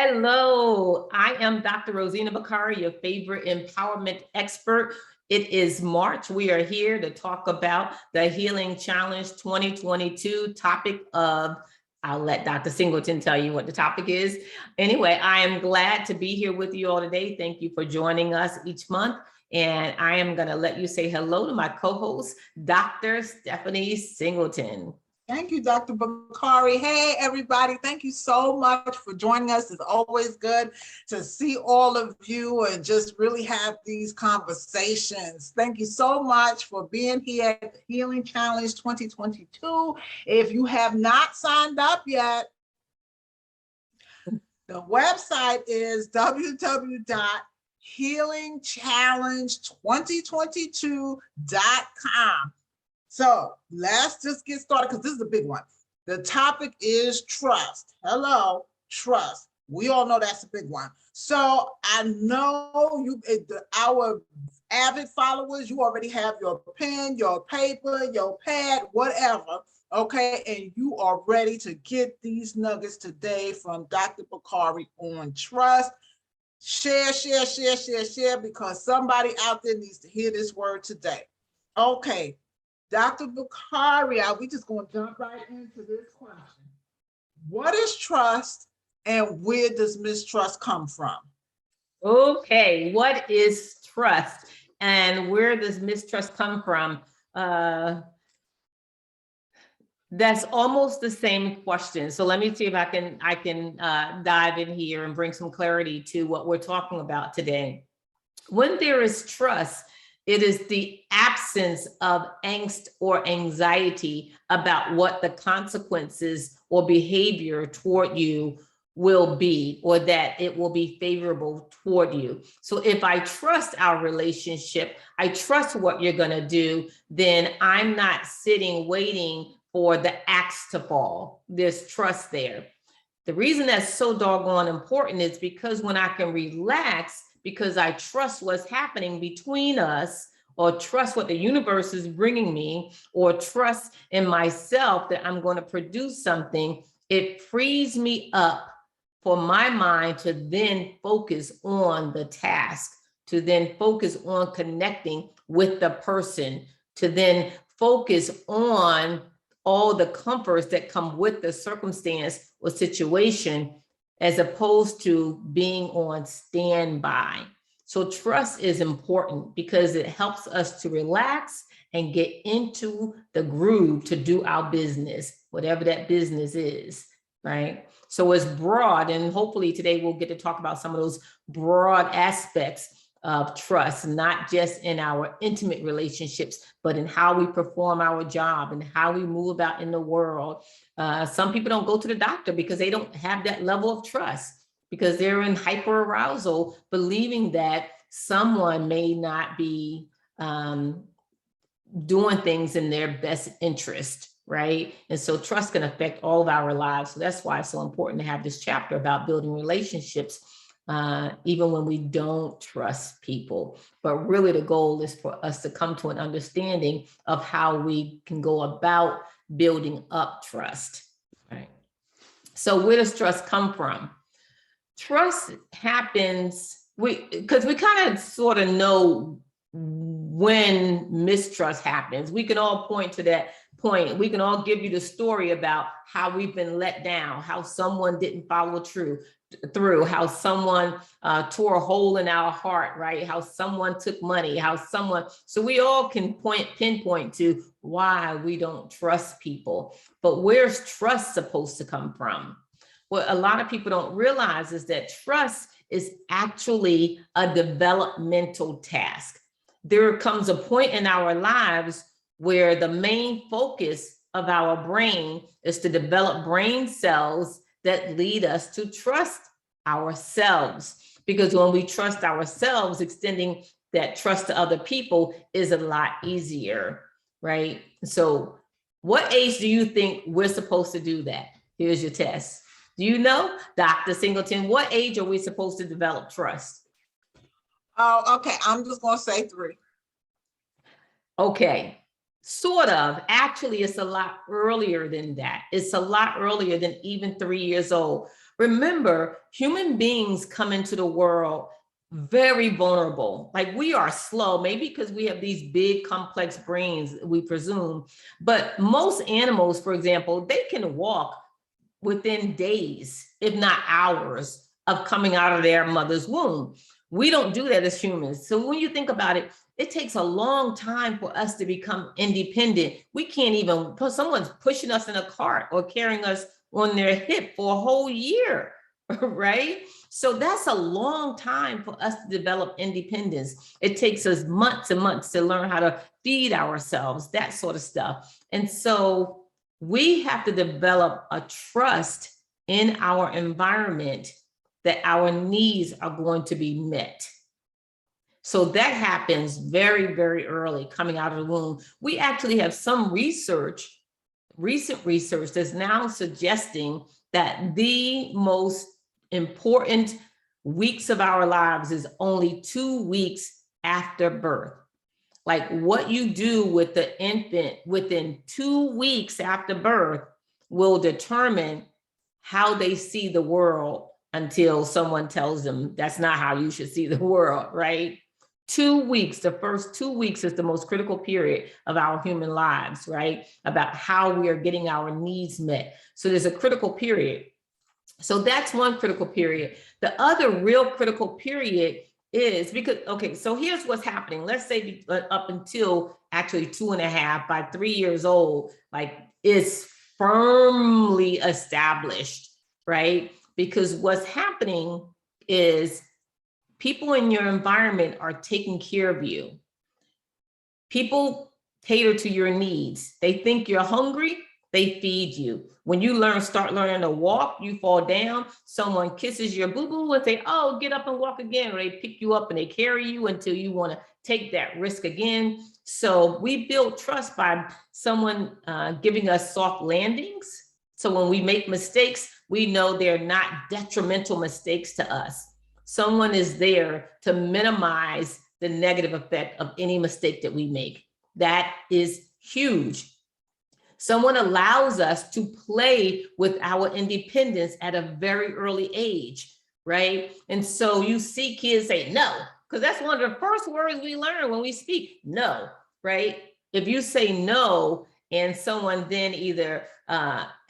Hello, I am Dr. Rosina Bakari, your favorite empowerment expert. It is March. We are here to talk about the Healing Challenge 2022 topic of, I'll let Dr. Singleton tell you what the topic is. Anyway, I am glad to be here with you all today. Thank you for joining us each month. And I am going to let you say hello to my co-host, Dr. Stephanie Singleton. Thank you, Dr. Bakari. Hey, everybody. Thank you so much for joining us. It's always good to see all of you and just really have these conversations. Thank you so much for being here at the Healing Challenge 2022. If you have not signed up yet, the website is www.healingchallenge2022.com. So let's just get started because this is a big one. The topic is trust. Hello, trust. We all know that's a big one. So I know you, our avid followers, you already have your pen, your paper, your pad, whatever. Okay, and you are ready to get these nuggets today from Dr. Bakari on trust. Share, because somebody out there needs to hear this word today. Okay. Dr. Bakari, we just going to jump right into this question. What is trust and where does mistrust come from? Okay, what is trust and where does mistrust come from? That's almost the same question. So let me see if I can dive in here and bring some clarity to what we're talking about today. When there is trust, it is the absence of angst or anxiety about what the consequences or behavior toward you will be, or that it will be favorable toward you. So if I trust our relationship, I trust what you're going to do, then I'm not sitting waiting for the axe to fall. There's trust there. The reason that's so doggone important is because when I can relax, because I trust what's happening between us, or trust what the universe is bringing me, or trust in myself that I'm going to produce something, it frees me up for my mind to then focus on the task, to then focus on connecting with the person, to then focus on all the comforts that come with the circumstance or situation, as opposed to being on standby. So trust is important because it helps us to relax and get into the groove to do our business, whatever that business is, right? So it's broad, and hopefully today we'll get to talk about some of those broad aspects of trust, not just in our intimate relationships, but in how we perform our job and how we move about in the world. Some people don't go to the doctor because they don't have that level of trust, because they're in hyperarousal, believing that someone may not be doing things in their best interest, right? And so trust can affect all of our lives. So that's why it's so important to have this chapter about building relationships, even when we don't trust people. But really the goal is for us to come to an understanding of how we can go about building up trust, right? So where does trust come from? Trust happens, because we kind of sort of know when mistrust happens. We can all point to that point. We can all give you the story about how we've been let down, how someone didn't follow through, how someone tore a hole in our heart, right? How someone took money, how someone, so we all can pinpoint to why we don't trust people. But where's trust supposed to come from? What a lot of people don't realize is that trust is actually a developmental task. There comes a point in our lives where the main focus of our brain is to develop brain cells that lead us to trust ourselves. Because when we trust ourselves, extending that trust to other people is a lot easier, right? So what age do you think we're supposed to do that? Here's your test. Do you know, Dr. Singleton, what age are we supposed to develop trust? Oh, okay. I'm just going to say 3. Okay. Sort of. Actually, it's a lot earlier than that. It's a lot earlier than even 3 years old. Remember, human beings come into the world very vulnerable. Like, we are slow, maybe because we have these big complex brains, we presume. But most animals, for example, they can walk within days, if not hours, of coming out of their mother's womb. We don't do that as humans. So when you think about it, it takes a long time for us to become independent. We can't even, someone's pushing us in a cart or carrying us on their hip for a whole year, right? So that's a long time for us to develop independence. It takes us months and months to learn how to feed ourselves, that sort of stuff. And so we have to develop a trust in our environment that our needs are going to be met. So that happens very, very early, coming out of the womb. We actually have some research, recent research, that's now suggesting that the most important weeks of our lives is only 2 weeks after birth. Like, what you do with the infant within 2 weeks after birth will determine how they see the world until someone tells them that's not how you should see the world, right? 2 weeks, the first 2 weeks is the most critical period of our human lives, right? About how we are getting our needs met. So there's a critical period. So that's one critical period. The other real critical period is because, okay, so here's what's happening. Let's say up until actually 2.5, by 3 years old, like, it's firmly established, right? Because what's happening is people in your environment are taking care of you. People cater to your needs. They think you're hungry, they feed you. When you start learning to walk, you fall down, someone kisses your boo-boo and say, oh, get up and walk again. Or they pick you up and they carry you until you want to take that risk again. So we build trust by someone giving us soft landings. So when we make mistakes, we know they're not detrimental mistakes to us. Someone is there to minimize the negative effect of any mistake that we make. That is huge. Someone allows us to play with our independence at a very early age, right? And so you see kids say no, because that's one of the first words we learn when we speak, no, right? If you say no, and someone then either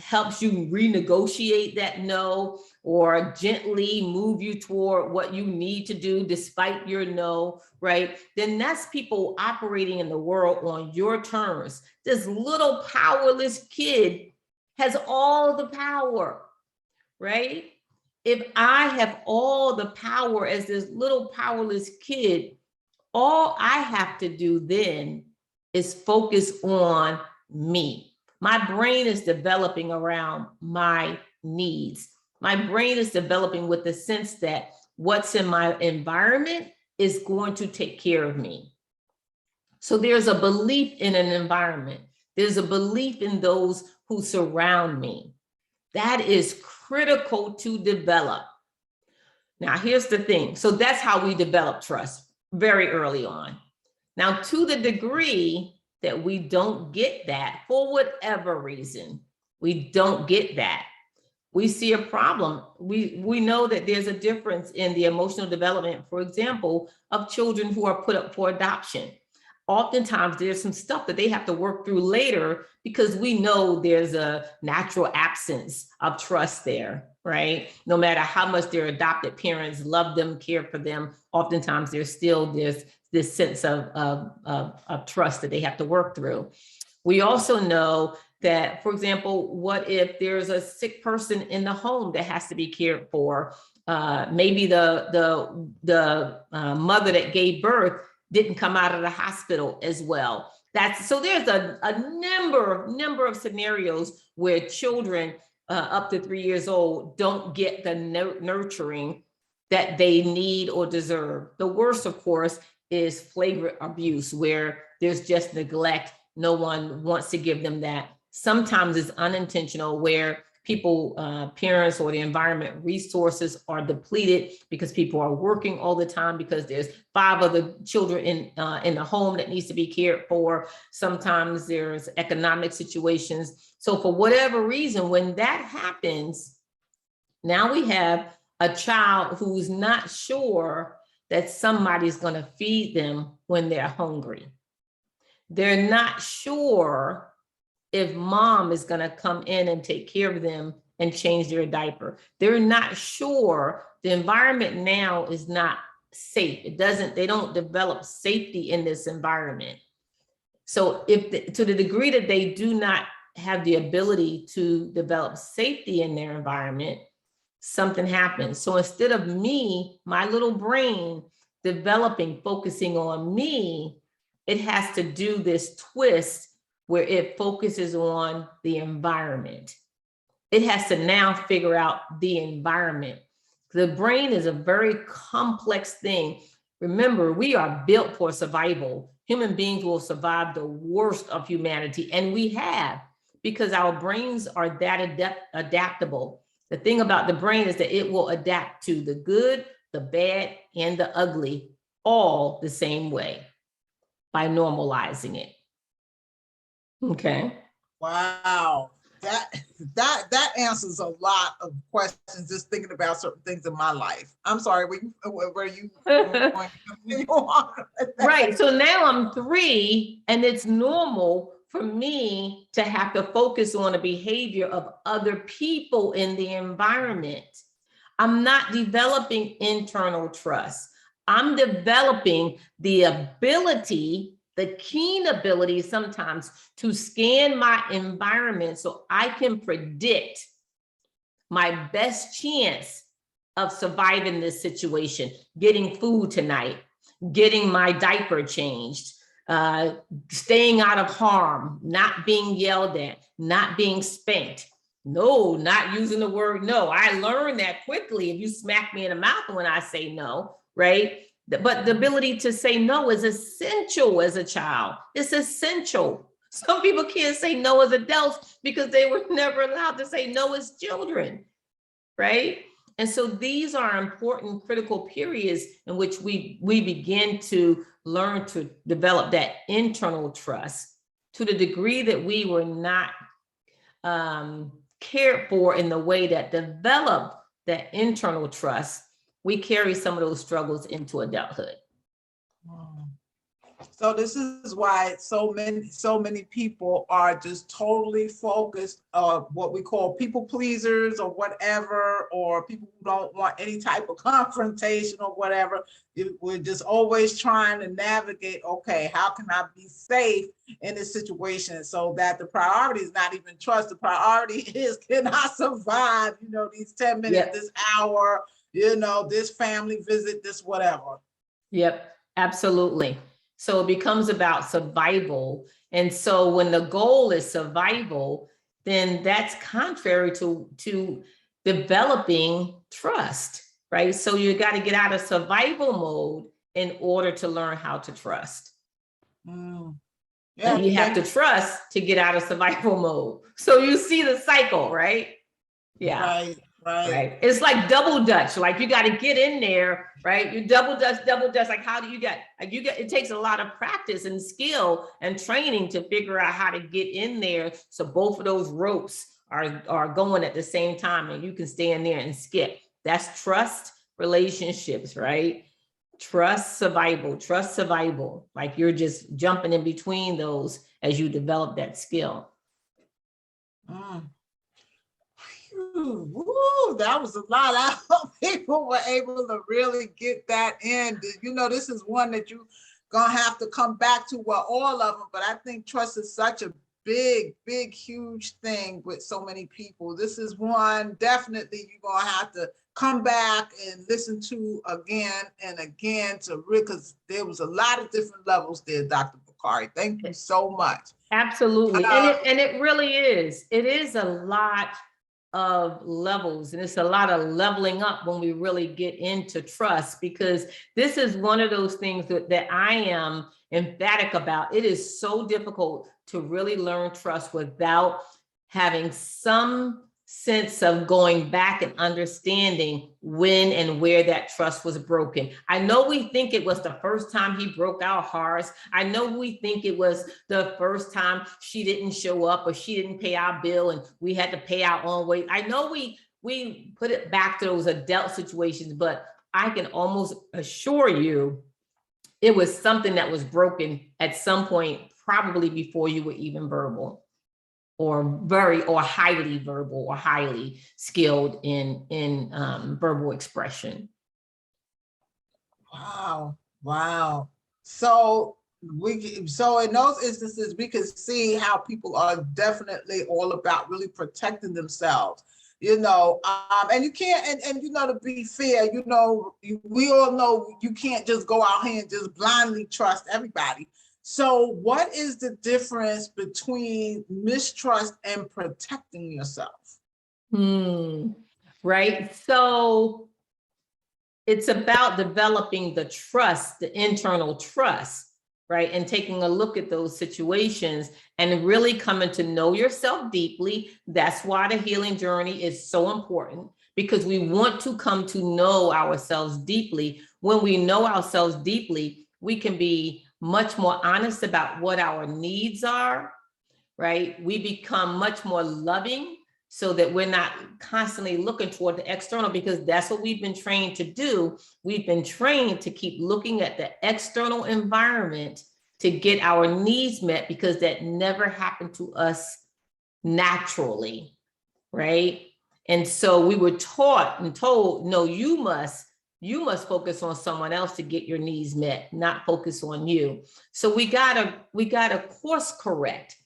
helps you renegotiate that no, or gently move you toward what you need to do despite your no, right? Then that's people operating in the world on your terms. This little powerless kid has all the power, right? If I have all the power as this little powerless kid, all I have to do then is focus on me. My brain is developing around my needs. My brain is developing with the sense that what's in my environment is going to take care of me. So there's a belief in an environment. There's a belief in those who surround me. That is critical to develop. Now, here's the thing. So that's how we develop trust very early on. Now, to the degree that we don't get that for whatever reason, we don't get that, we see a problem. We know that there's a difference in the emotional development, for example, of children who are put up for adoption. Oftentimes there's some stuff that they have to work through later because we know there's a natural absence of trust there, right? No matter how much their adopted parents love them, care for them, oftentimes there's still this sense of trust that they have to work through. We also know that, for example, what if there's a sick person in the home that has to be cared for? Maybe the mother that gave birth didn't come out of the hospital as well. So there's a number of scenarios where children up to 3 years old don't get the nurturing that they need or deserve. The worst, of course, is flagrant abuse, where there's just neglect. No one wants to give them that. Sometimes it's unintentional, where parents or the environment resources are depleted because people are working all the time, because there's 5 other children in the home that needs to be cared for. Sometimes there's economic situations. So for whatever reason, when that happens, now we have a child who's not sure that somebody's going to feed them when they're hungry. They're not sure if mom is going to come in and take care of them and change their diaper. They're not sure. The environment now is not safe. They don't develop safety in this environment. So to the degree that they do not have the ability to develop safety in their environment, something happens. So instead of me, my little brain developing, focusing on me, it has to do this twist where it focuses on the environment. It has to now figure out the environment. The brain is a very complex thing. Remember, we are built for survival. Human beings will survive the worst of humanity, and we have, because our brains are that adaptable. The thing about the brain is that it will adapt to the good, the bad, and the ugly all the same way by normalizing it. Okay. Wow. That answers a lot of questions, just thinking about certain things in my life. I'm sorry, were you going to continue on? Right. So now I'm 3, and it's normal for me to have to focus on the behavior of other people in the environment. I'm not developing internal trust. I'm developing the ability, the keen ability sometimes, to scan my environment so I can predict my best chance of surviving this situation, getting food tonight, getting my diaper changed, staying out of harm, not being yelled at, not being spanked. No, not using the word no. I learned that quickly. If you smack me in the mouth when I say no, right? But the ability to say no is essential as a child. It's essential. Some people can't say no as adults because they were never allowed to say no as children, right? And so these are important critical periods in which we begin to learn to develop that internal trust to the degree that we were not cared for in the way that developed that internal trust. We carry some of those struggles into adulthood. So this is why so many people are just totally focused on what we call people pleasers or whatever, or people who don't want any type of confrontation or whatever. We're just always trying to navigate, okay, how can I be safe in this situation, so that the priority is not even trust. The priority is, can I survive, these 10 minutes, yep, this hour, this family visit, this whatever. Yep, absolutely. So it becomes about survival. And so when the goal is survival, then that's contrary to developing trust, right? So you got to get out of survival mode in order to learn how to trust. Yeah, and you have to trust to get out of survival mode. So you see the cycle, right? Yeah. Right. It's like double dutch. Like you got to get in there, right? You double dutch. Like how do you get? It takes a lot of practice and skill and training to figure out how to get in there. So both of those ropes are going at the same time, and you can stay in there and skip. That's trust relationships, right? Trust survival. Like you're just jumping in between those as you develop that skill. Woo, that was a lot. I hope people were able to really get that in. This is one that you're gonna have to come back to, well, all of them, but I think trust is such a big, huge thing with so many people. This is one definitely you're gonna have to come back and listen to again and again because there was a lot of different levels there, Dr. Bakari. Thank you so much. Absolutely. And it really is. It is a lot of levels, and it's a lot of leveling up when we really get into trust, because this is one of those things that I am emphatic about. It is so difficult to really learn trust without having some sense of going back and understanding when and where that trust was broken. I know we think it was the first time he broke our hearts. I know we think it was the first time she didn't show up or she didn't pay our bill and we had to pay our own way. I know we put it back to those adult situations, but I can almost assure you it was something that was broken at some point, probably before you were even verbal, or highly verbal, or highly skilled in verbal expression. Wow. So so in those instances, we can see how people are definitely all about really protecting themselves. And you can't, and to be fair, we all know you can't just go out here and just blindly trust everybody. So what is the difference between mistrust and protecting yourself? Right. So it's about developing the trust, the internal trust, right? And taking a look at those situations and really coming to know yourself deeply. That's why the healing journey is so important, because we want to come to know ourselves deeply. When we know ourselves deeply, we can be much more honest about what our needs are, right? We become much more loving, so that we're not constantly looking toward the external, because that's what we've been trained to do. We've been trained to keep looking at the external environment to get our needs met, because that never happened to us naturally, right? And so we were taught and told, no, you must focus on someone else to get your needs met, not focus on you. So we gotta course correct,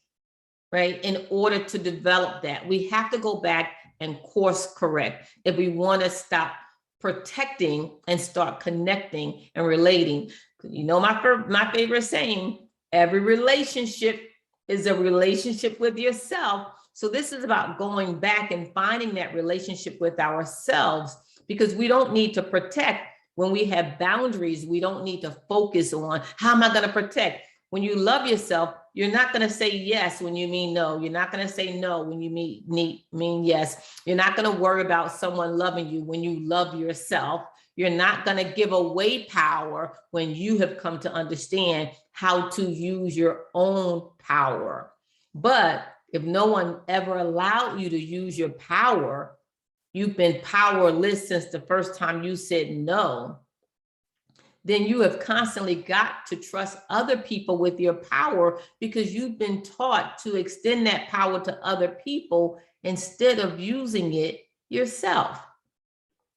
right? In order to develop that, we have to go back and course correct if we want to stop protecting and start connecting and relating. My favorite saying, every relationship is a relationship with yourself. So this is about going back and finding that relationship with ourselves, because we don't need to protect. When we have boundaries, we don't need to focus on how am I going to protect. When you love yourself, you're not going to say yes when you mean no. You're not going to say no when you mean yes. You're not going to worry about someone loving you when you love yourself. You're not going to give away power when you have come to understand how to use your own power. But if no one ever allowed you to use your power, you've been powerless since the first time you said no, then you have constantly got to trust other people with your power, because you've been taught to extend that power to other people instead of using it yourself.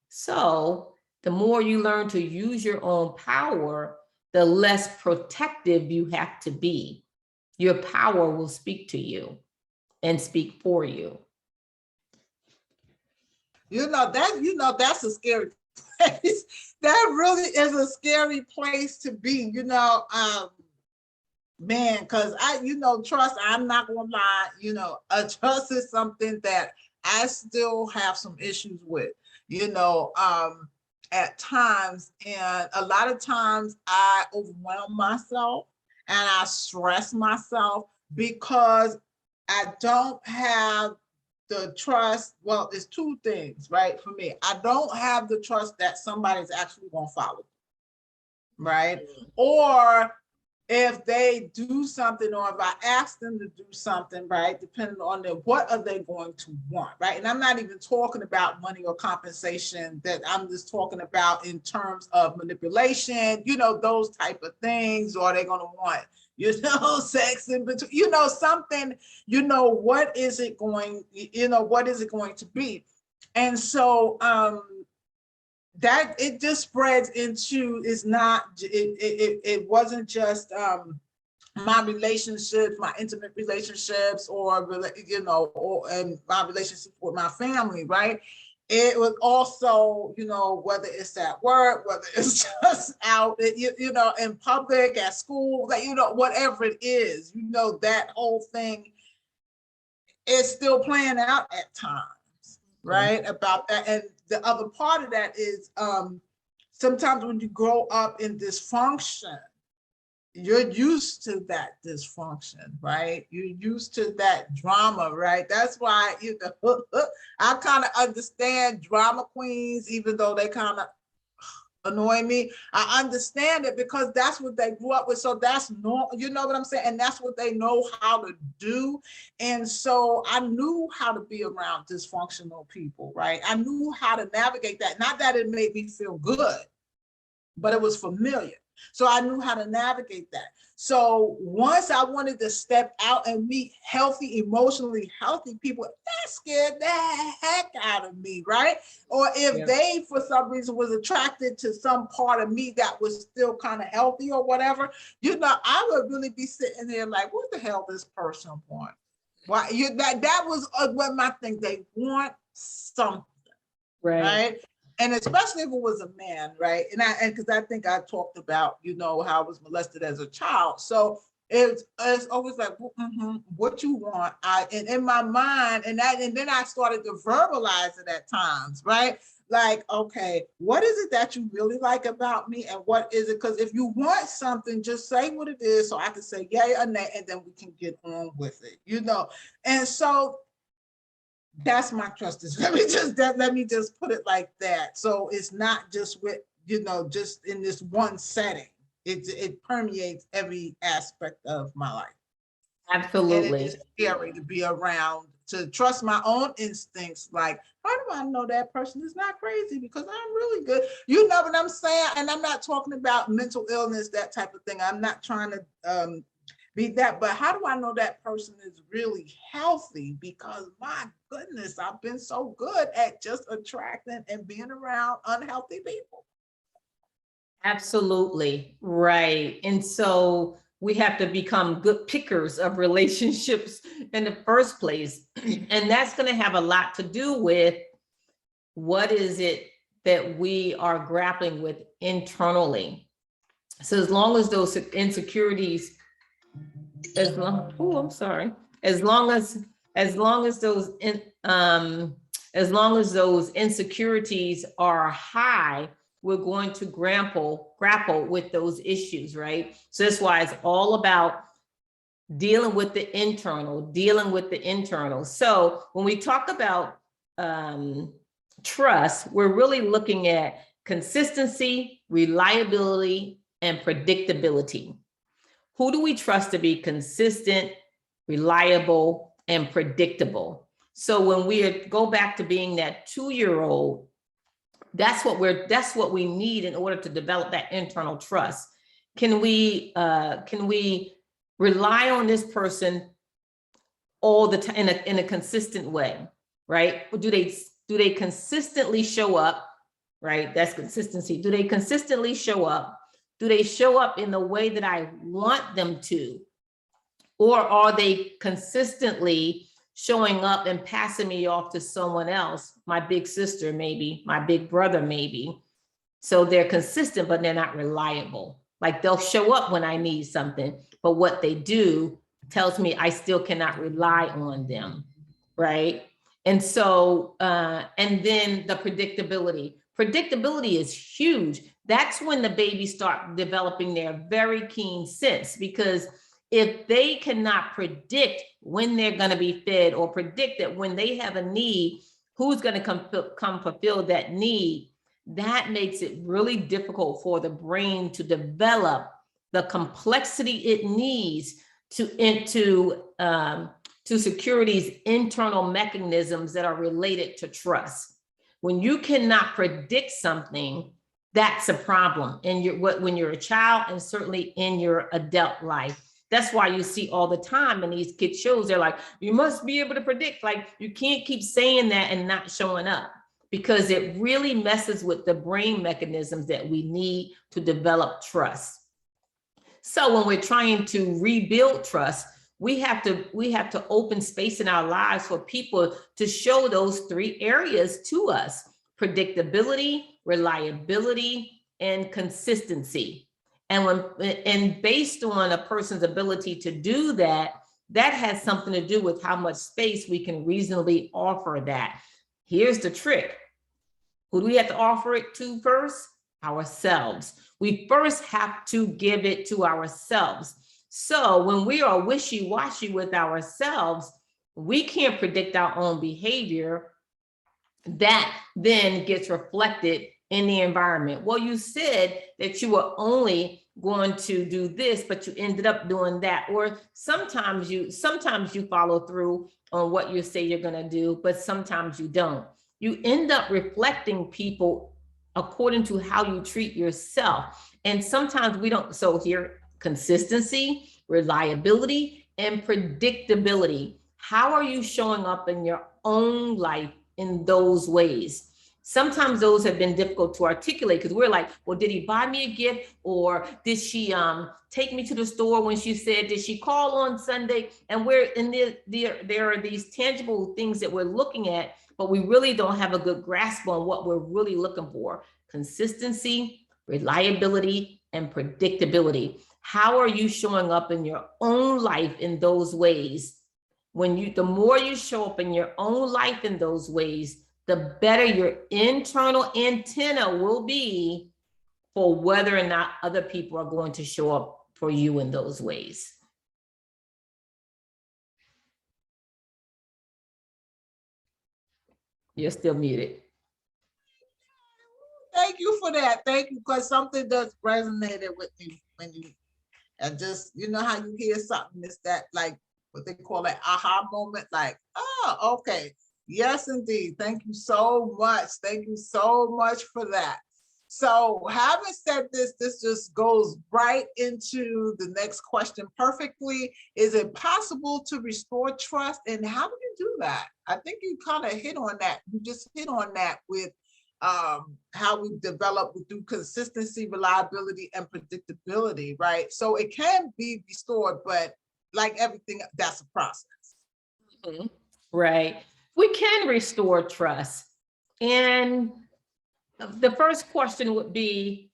So the more you learn to use your own power, the less protective you have to be. Your power will speak to you and speak for you. That's a scary place. That really is a scary place to be, man, because trust, I'm not gonna lie, trust is something that I still have some issues with, at times. And a lot of times I overwhelm myself and I stress myself because I don't have the trust. Well, it's two things, right? For me, I don't have the trust that somebody's actually going to follow, right? Or if they do something, or if I ask them to do something, right, depending on what are they going to want, right? And I'm not even talking about money or compensation, that I'm just talking about in terms of manipulation, those type of things. Or are they going to want, sex in between, something, what is it going to be? And so, that it just spreads into, it wasn't just my relationships, my intimate relationships, or and my relationship with my family, right? It was also, whether it's at work, whether it's just out, in public, at school, whatever it is, that whole thing is still playing out at times, right? About that. And the other part of that is sometimes when you grow up in dysfunction, you're used to that dysfunction, right? You're used to that drama, right? That's why, you know, I kind of understand drama queens, even though they kind of annoy me. I understand it because that's what they grew up with. So that's no, you know what I'm saying? And that's what they know how to do. And so I knew how to be around dysfunctional people, right? I knew how to navigate that. Not that it made me feel good, but it was familiar. So I knew how to navigate that. So once I wanted to step out and meet healthy, emotionally healthy people, that scared the heck out of me, right? Or if they, for some reason, was attracted to some part of me that was still kind of healthy or whatever, you know, I would really be sitting there like, what the hell this person want? Why that was what my thing. They want something, right? And especially if it was a man, right? And because I think I talked about, you know, how I was molested as a child. So it's always like, what you want? And in my mind, and then I started to verbalize it at times, right? Like, okay, what is it that you really like about me? And what is it? Because if you want something, just say what it is so I can say yay or nay, and then we can get on with it, you know? And so that's my trust is let me just put it like that. So it's not just with, you know, just in this one setting. It permeates every aspect of my life. Absolutely. And it is scary to be around, to trust my own instincts. Like, how do I know that person is not crazy? Because I'm really good. You know what I'm saying? And I'm not talking about mental illness, that type of thing. I'm not trying to be that, but how do I know that person is really healthy? Because my goodness, I've been so good at just attracting and being around unhealthy people. Absolutely, right. And so we have to become good pickers of relationships in the first place. And that's going to have a lot to do with what is it that we are grappling with internally. So as long as those insecurities, as long as those insecurities are high, we're going to grapple with those issues, right? So that's why it's all about dealing with the internal. So when we talk about trust, we're really looking at consistency, reliability, and predictability. Who do we trust to be consistent, reliable, and predictable? So when we go back to being that 2-year-old, that's what we need in order to develop that internal trust. Can we rely on this person all the time in a consistent way, right? Do they consistently show up, right? That's consistency. Do they consistently show up? Do they show up in the way that I want them to? Or are they consistently showing up and passing me off to someone else, my big sister, maybe, my big brother, maybe? So they're consistent, but they're not reliable. Like they'll show up when I need something, but what they do tells me I still cannot rely on them, right? And so, and then the predictability. Predictability is huge. That's when the babies start developing their very keen sense, because if they cannot predict when they're going to be fed, or predict that when they have a need, who's going to come fulfill that need, that makes it really difficult for the brain to develop the complexity it needs to secure these internal mechanisms that are related to trust. When you cannot predict something, that's a problem when you're a child, and certainly in your adult life. That's why you see all the time in these kid shows, they're like, you must be able to predict. Like, you can't keep saying that and not showing up, because it really messes with the brain mechanisms that we need to develop trust. So when we're trying to rebuild trust, we have to open space in our lives for people to show those 3 areas to us: predictability, reliability, and consistency. And based on a person's ability to do that, that has something to do with how much space we can reasonably offer that. Here's the trick. Who do we have to offer it to first? ourselves. We first have to give it to ourselves. So when we are wishy-washy with ourselves, we can't predict our own behavior. That then gets reflected in the environment. Well, you said that you were only going to do this, but you ended up doing that. Or sometimes you follow through on what you say you're going to do, but sometimes you don't. You end up reflecting people according to how you treat yourself. And sometimes we don't. So here, consistency, reliability, and predictability. How are you showing up in your own life in those ways? Sometimes those have been difficult to articulate because we're like, well, did he buy me a gift? Or did she take me to the store when she said, did she call on Sunday? And we're in there are these tangible things that we're looking at, but we really don't have a good grasp on what we're really looking for. Consistency, reliability, and predictability. How are you showing up in your own life in those ways? The more you show up in your own life in those ways, the better your internal antenna will be for whether or not other people are going to show up for you in those ways. You're still muted. Thank you for that. Thank you, because something does resonated with me when you, and just, you know how you hear something, it's that, like, what they call an aha moment, like, oh, okay. Yes, indeed. Thank you so much. Thank you so much for that. So having said this just goes right into the next question perfectly. Is it possible to restore trust? And how do you do that? I think you kind of hit on that. You just hit on that with how we develop through consistency, reliability, and predictability, right? So it can be restored, but like everything, that's a process. Mm-hmm. Right. We can restore trust. And the first question would be,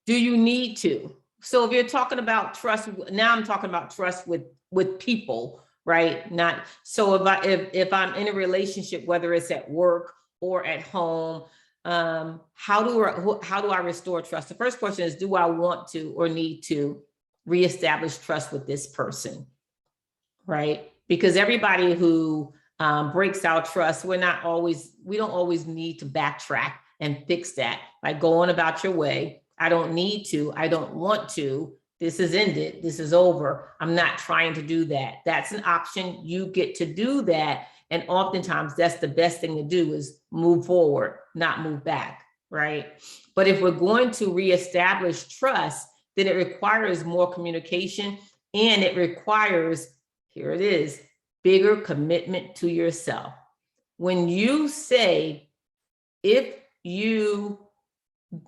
do you need to? So if you're talking about trust, now I'm talking about trust with people, right? Not so if I'm in a relationship, whether it's at work or at home, how do I restore trust? The first question is, do I want to or need to reestablish trust with this person, right? Because everybody who breaks our trust, we don't always need to backtrack and fix that. Like, go on about your way. I don't need to, I don't want to, this is ended, this is over. I'm not trying to do that. That's an option. You get to do that. And oftentimes that's the best thing to do, is move forward, not move back, right? But if we're going to reestablish trust, then it requires more communication, and it requires, here it is, bigger commitment to yourself. When you say, if you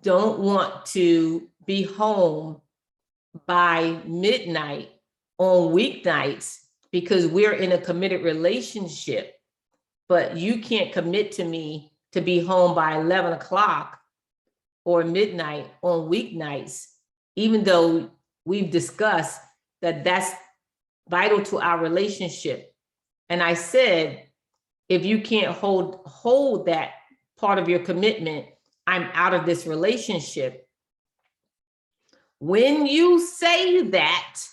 don't want to be home by midnight on weeknights because we're in a committed relationship, but you can't commit to me to be home by 11 o'clock or midnight on weeknights, even though we've discussed that that's vital to our relationship. And I said, if you can't hold that part of your commitment, I'm out of this relationship. When you say that,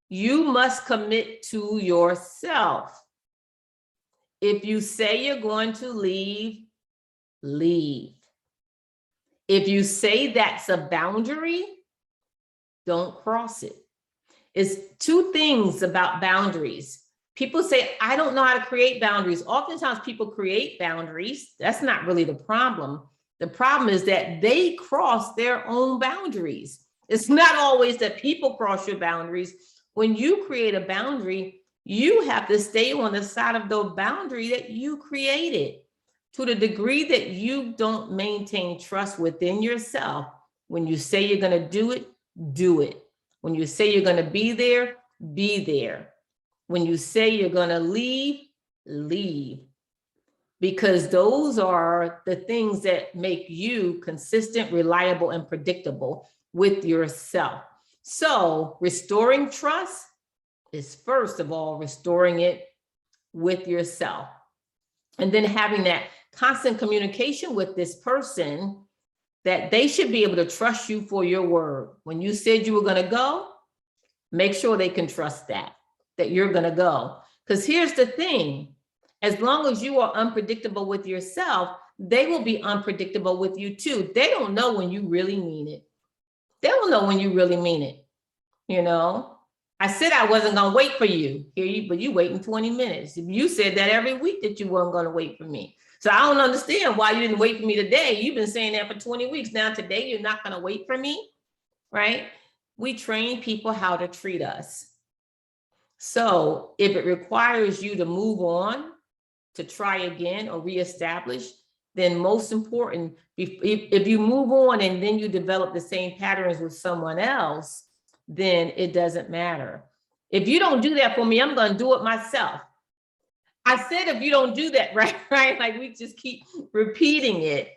you must commit to yourself. If you say you're going to leave, leave. If you say that's a boundary, don't cross it. It's two things about boundaries. People say, I don't know how to create boundaries. Oftentimes people create boundaries. That's not really the problem. The problem is that they cross their own boundaries. It's not always that people cross your boundaries. When you create a boundary, you have to stay on the side of the boundary that you created. To the degree that you don't maintain trust within yourself, when you say you're going to do it, do it. When you say you're going to be there, be there. When you say you're going to leave, leave. Because those are the things that make you consistent, reliable, and predictable with yourself. So restoring trust is, first of all, restoring it with yourself. And then having that constant communication with this person that they should be able to trust you for your word. When you said you were going to go, make sure they can trust that you're going to go. Because here's the thing, as long as you are unpredictable with yourself, they will be unpredictable with you too. They don't know when you really mean it. They don't know when you really mean it. You know, I said I wasn't going to wait for you, but you waiting 20 minutes. You said that every week that you weren't going to wait for me. So I don't understand why you didn't wait for me today. You've been saying that for 20 weeks. Now today you're not going to wait for me, right? We train people how to treat us. So if it requires you to move on, to try again or reestablish, then most important, if you move on and then you develop the same patterns with someone else, then it doesn't matter. If you don't do that for me, I'm going to do it myself. I said, if you don't do that, right? Like we just keep repeating it.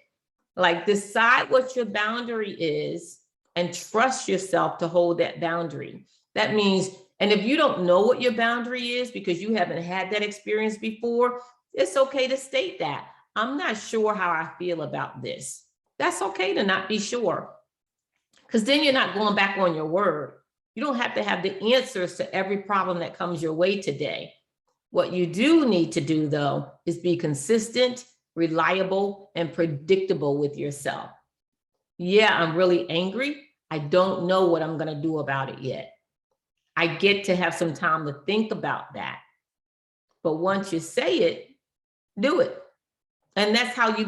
Like decide what your boundary is and trust yourself to hold that boundary. That means, and if you don't know what your boundary is because you haven't had that experience before, it's okay to state that. I'm not sure how I feel about this. That's okay to not be sure, because then you're not going back on your word. You don't have to have the answers to every problem that comes your way today. What you do need to do, though, is be consistent, reliable, and predictable with yourself. Yeah, I'm really angry. I don't know what I'm going to do about it yet. I get to have some time to think about that. But once you say it, do it. And that's how you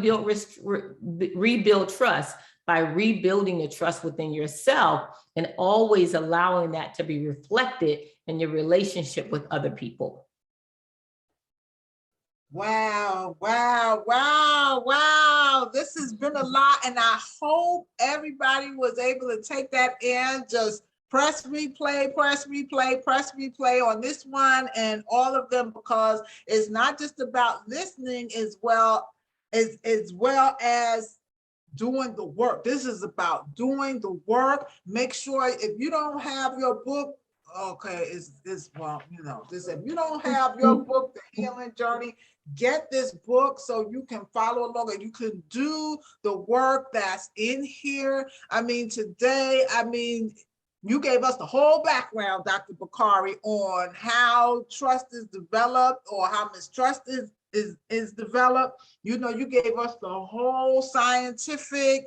rebuild trust, by rebuilding the trust within yourself and always allowing that to be reflected in your relationship with other people. Wow, wow, wow, wow. This has been a lot, and I hope everybody was able to take that in. Just press replay, press replay, press replay on this one and all of them, because it's not just about listening as well as doing the work. This is about doing the work. Make sure if you don't have your book, okay, well, you know, this, if you don't have your book, The Healing Journey, get this book so you can follow along and you can do the work that's in here. I mean, today, you gave us the whole background, Dr. Bakari, on how trust is developed, or how mistrust is developed. You know, you gave us the whole scientific,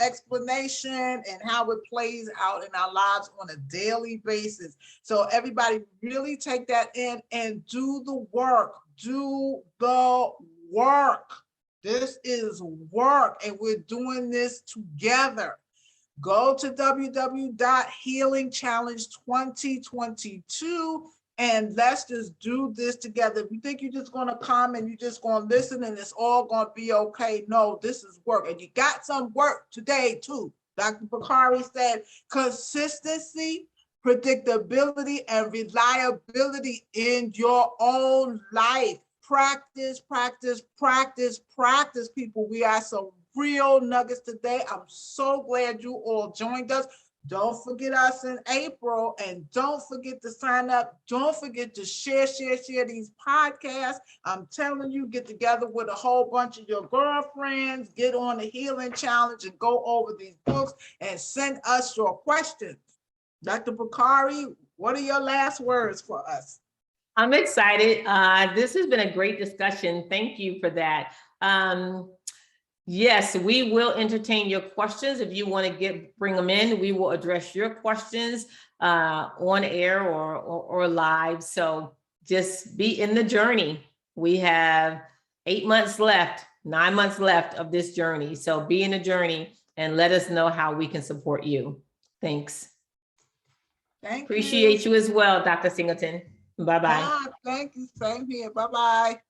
explanation and how it plays out in our lives on a daily basis. So everybody really take that in and do the work. Do the work. This is work, and we're doing this together. Go to www.healingchallenge2022 and let's just do this together. If you think you're just going to come and you're just going to listen and it's all going to be okay, no, this is work. And you got some work today too. Dr. Bakari said consistency, predictability, and reliability in your own life. Practice, practice, practice, practice, people. We are some real nuggets today. I'm so glad you all joined us. Don't forget us in April, and don't forget to sign up. Don't forget to share these podcasts. I'm telling you, get together with a whole bunch of your girlfriends, get on the Healing Challenge and go over these books and send us your questions. Dr. Bakari, what are your last words for us? I'm excited. This has been a great discussion. Thank you for that. Yes, we will entertain your questions. If you want to bring them in, we will address your questions on air or live. So just be in the journey. We have 8 months left, 9 months left of this journey. So be in the journey and let us know how we can support you. Thanks. Thank you. Appreciate you as well, Dr. Singleton. Bye-bye. Thank you. Same here. Bye-bye.